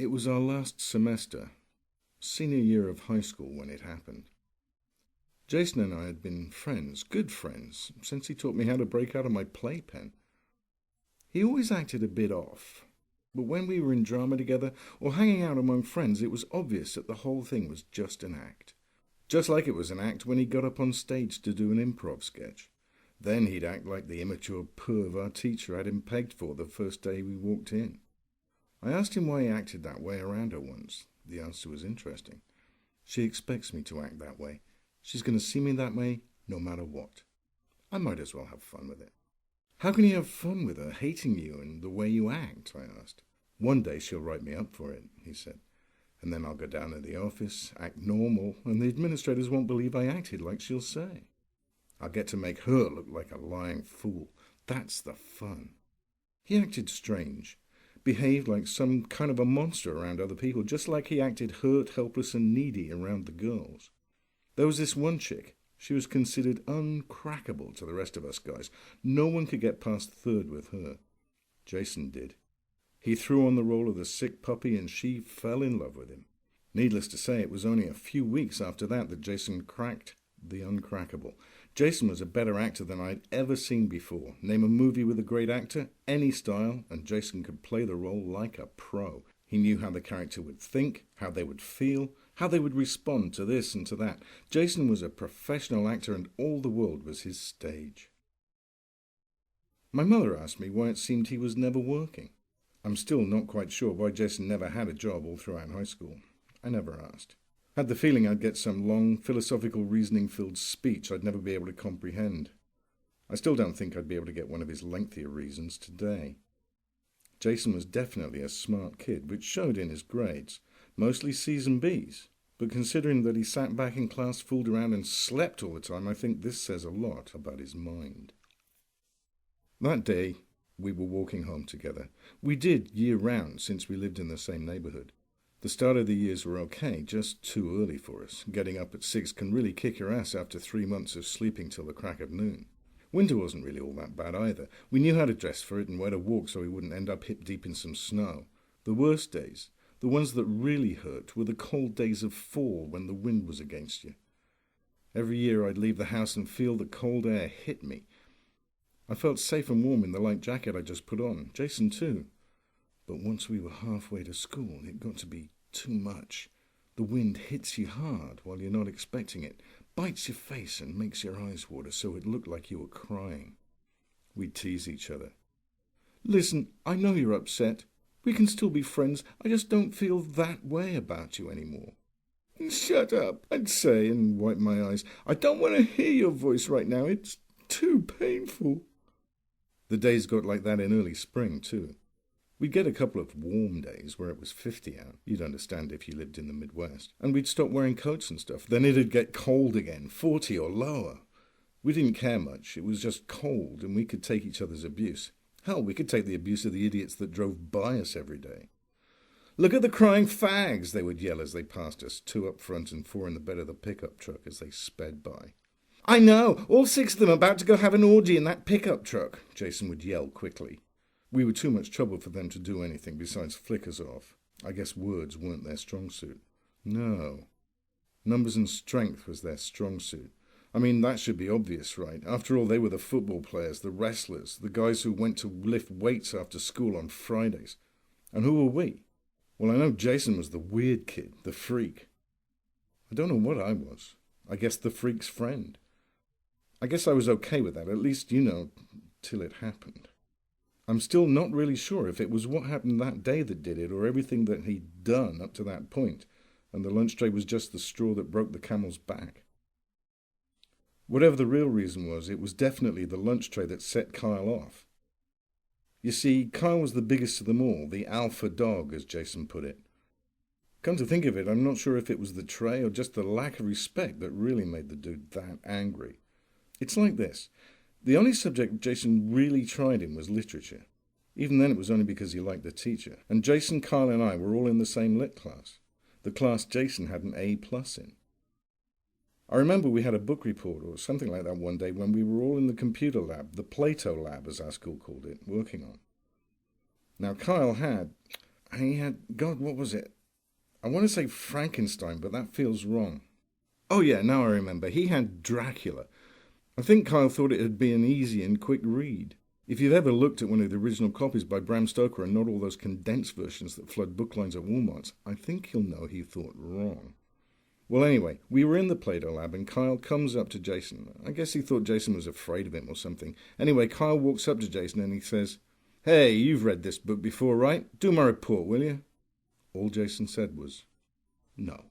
It was our last semester, senior year of high school when it happened. Jason and I had been friends, good friends, since he taught me how to break out of my playpen. He always acted a bit off, but when we were in drama together or hanging out among friends, it was obvious that the whole thing was just an act. Just like it was an act when he got up on stage to do an improv sketch. Then he'd act like the immature perv our teacher had him pegged for the first day we walked in. I asked him why he acted that way around her once. The answer was interesting. She expects me to act that way. She's going to see me that way no matter what. I might as well have fun with it. How can you have fun with her hating you and the way you act? I asked. One day she'll write me up for it, he said. And then I'll go down to the office, act normal, and the administrators won't believe I acted like she'll say. I'll get to make her look like a lying fool. That's the fun. He acted strange, behaved like some kind of a monster around other people, just like he acted hurt, helpless, and needy around the girls. There was this one chick. She was considered uncrackable to the rest of us guys. No one could get past third with her. Jason did. He threw on the role of the sick puppy and she fell in love with him. Needless to say, it was only a few weeks after that Jason cracked the uncrackable. Jason was a better actor than I'd ever seen before. Name a movie with a great actor, any style, and Jason could play the role like a pro. He knew how the character would think, how they would feel, how they would respond to this and to that. Jason was a professional actor and all the world was his stage. My mother asked me why it seemed he was never working. I'm still not quite sure why Jason never had a job all throughout high school. I never asked. Had the feeling I'd get some long, philosophical, reasoning-filled speech I'd never be able to comprehend. I still don't think I'd be able to get one of his lengthier reasons today. Jason was definitely a smart kid, which showed in his grades, mostly C's and B's. But considering that he sat back in class, fooled around and slept all the time, I think this says a lot about his mind. That day, we were walking home together. We did year-round since we lived in the same neighbourhood. The start of the years were okay, just too early for us. Getting up at 6 can really kick your ass after 3 months of sleeping till the crack of noon. Winter wasn't really all that bad either. We knew how to dress for it and where to walk so we wouldn't end up hip-deep in some snow. The worst days, the ones that really hurt, were the cold days of fall when the wind was against you. Every year I'd leave the house and feel the cold air hit me. I felt safe and warm in the light jacket I just put on. Jason too. But once we were halfway to school, it got to be too much. The wind hits you hard while you're not expecting it, bites your face and makes your eyes water so it looked like you were crying. We'd tease each other. Listen, I know you're upset. We can still be friends. I just don't feel that way about you anymore. Shut up, I'd say, and wipe my eyes. I don't want to hear your voice right now. It's too painful. The days got like that in early spring, too. We'd get a couple of warm days where it was 50 out. You'd understand if you lived in the Midwest. And we'd stop wearing coats and stuff. Then it'd get cold again, 40 or lower. We didn't care much. It was just cold, and we could take each other's abuse. Hell, we could take the abuse of the idiots that drove by us every day. Look at the crying fags, they would yell as they passed us, 2 up front and 4 in the bed of the pickup truck as they sped by. I know, all 6 of them about to go have an orgy in that pickup truck, Jason would yell quickly. We were too much trouble for them to do anything besides flick us off. I guess words weren't their strong suit. No. Numbers and strength was their strong suit. I mean, that should be obvious, right? After all, they were the football players, the wrestlers, the guys who went to lift weights after school on Fridays. And who were we? Well, I know Jason was the weird kid, the freak. I don't know what I was. I guess the freak's friend. I guess I was okay with that, at least, till it happened. I'm still not really sure if it was what happened that day that did it or everything that he'd done up to that point, and the lunch tray was just the straw that broke the camel's back. Whatever the real reason was, it was definitely the lunch tray that set Kyle off. You see, Kyle was the biggest of them all, the alpha dog, as Jason put it. Come to think of it, I'm not sure if it was the tray or just the lack of respect that really made the dude that angry. It's like this. The only subject Jason really tried in was literature. Even then it was only because he liked the teacher. And Jason, Kyle and I were all in the same lit class. The class Jason had an A+ in. I remember we had a book report or something like that one day when we were all in the computer lab, the Plato lab as our school called it, working on. Now Kyle had, He had, God, what was it? I want to say Frankenstein, but that feels wrong. Oh yeah, now I remember. He had Dracula. I think Kyle thought it'd be an easy and quick read. If you've ever looked at one of the original copies by Bram Stoker and not all those condensed versions that flood book lines at Walmart's, I think you'll know he thought wrong. Well, anyway, we were in the Play-Doh lab and Kyle comes up to Jason. I guess he thought Jason was afraid of him or something. Anyway, Kyle walks up to Jason and he says, "Hey, you've read this book before, right? Do my report, will you?" All Jason said was, "No."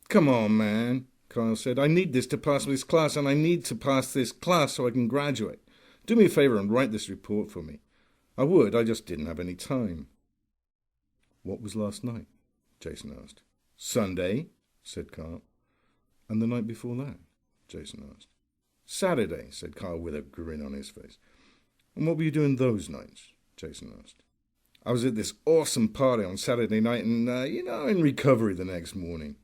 "Come on, man," Kyle said. "I need this to pass this class, and I need to pass this class so I can graduate. Do me a favour and write this report for me." "I would, I just didn't have any time." "What was last night?" Jason asked. "Sunday," said Kyle. "And the night before that?" Jason asked. "Saturday," said Kyle with a grin on his face. "And what were you doing those nights?" Jason asked. "I was at this awesome party on Saturday night and, in recovery the next morning."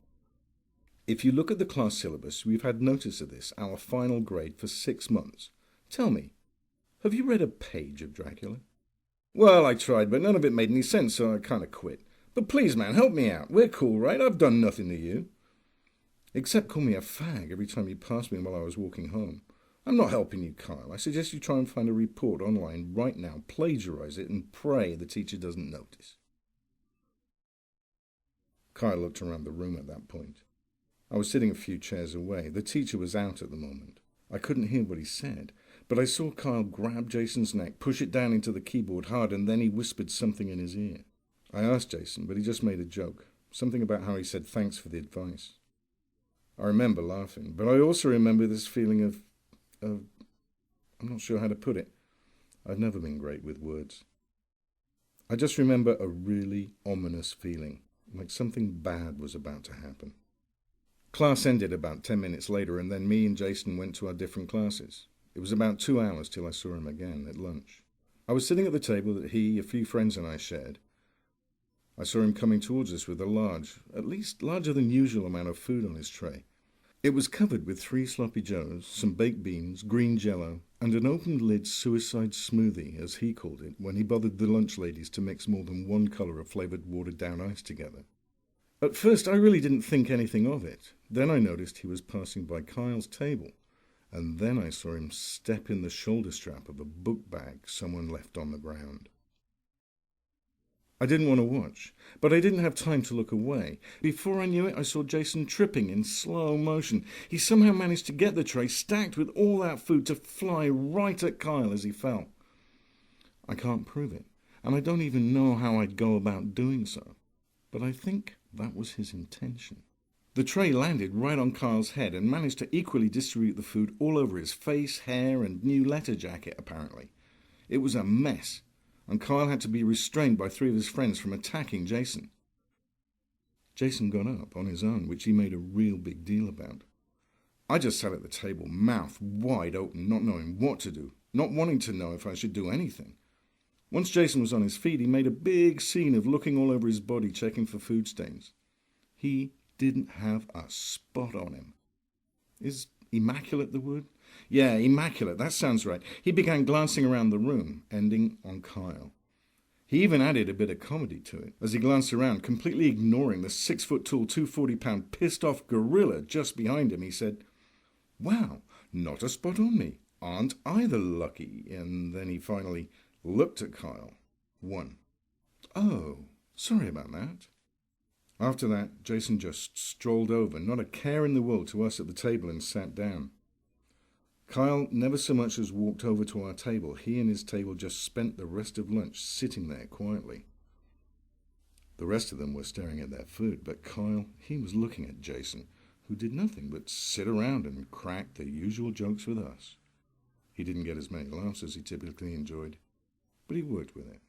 "If you look at the class syllabus, we've had notice of this, our final grade, for 6 months. Tell me, have you read a page of Dracula?" "Well, I tried, but none of it made any sense, so I kind of quit. But please, man, help me out. We're cool, right? I've done nothing to you." "Except call me a fag every time you passed me while I was walking home. I'm not helping you, Kyle. I suggest you try and find a report online right now, plagiarize it, and pray the teacher doesn't notice." Kyle looked around the room at that point. I was sitting a few chairs away. The teacher was out at the moment. I couldn't hear what he said, but I saw Kyle grab Jason's neck, push it down into the keyboard hard, and then he whispered something in his ear. I asked Jason, but he just made a joke, something about how he said thanks for the advice. I remember laughing, but I also remember this feeling of I'm not sure how to put it. I've never been great with words. I just remember a really ominous feeling, like something bad was about to happen. Class ended about 10 minutes later, and then me and Jason went to our different classes. It was about 2 hours till I saw him again at lunch. I was sitting at the table that he, a few friends, and I shared. I saw him coming towards us with a large, at least larger than usual amount of food on his tray. It was covered with 3 sloppy joes, some baked beans, green jello, and an open-lid suicide smoothie, as he called it, when he bothered the lunch ladies to mix more than one colour of flavoured watered-down ice together. At first, I really didn't think anything of it. Then I noticed he was passing by Kyle's table, and then I saw him step in the shoulder strap of a book bag someone left on the ground. I didn't want to watch, but I didn't have time to look away. Before I knew it, I saw Jason tripping in slow motion. He somehow managed to get the tray stacked with all that food to fly right at Kyle as he fell. I can't prove it, and I don't even know how I'd go about doing so, but I think that was his intention. The tray landed right on Kyle's head and managed to equally distribute the food all over his face, hair, and new letter jacket, apparently. It was a mess, and Kyle had to be restrained by 3 of his friends from attacking Jason. Jason got up on his own, which he made a real big deal about. I just sat at the table, mouth wide open, not knowing what to do, not wanting to know if I should do anything. Once Jason was on his feet, he made a big scene of looking all over his body, checking for food stains. He didn't have a spot on him. Is immaculate the word? Yeah, immaculate, that sounds right. He began glancing around the room, ending on Kyle. He even added a bit of comedy to it, as he glanced around, completely ignoring the 6-foot-tall, 240-pound pissed-off gorilla just behind him. He said, "Wow, not a spot on me. Aren't I the lucky?" And then he finally looked at Kyle. 1. "Oh, sorry about that." After that, Jason just strolled over, not a care in the world to us at the table, and sat down. Kyle never so much as walked over to our table. He and his table just spent the rest of lunch sitting there quietly. The rest of them were staring at their food, but Kyle, he was looking at Jason, who did nothing but sit around and crack the usual jokes with us. He didn't get as many laughs as he typically enjoyed, but he worked with it.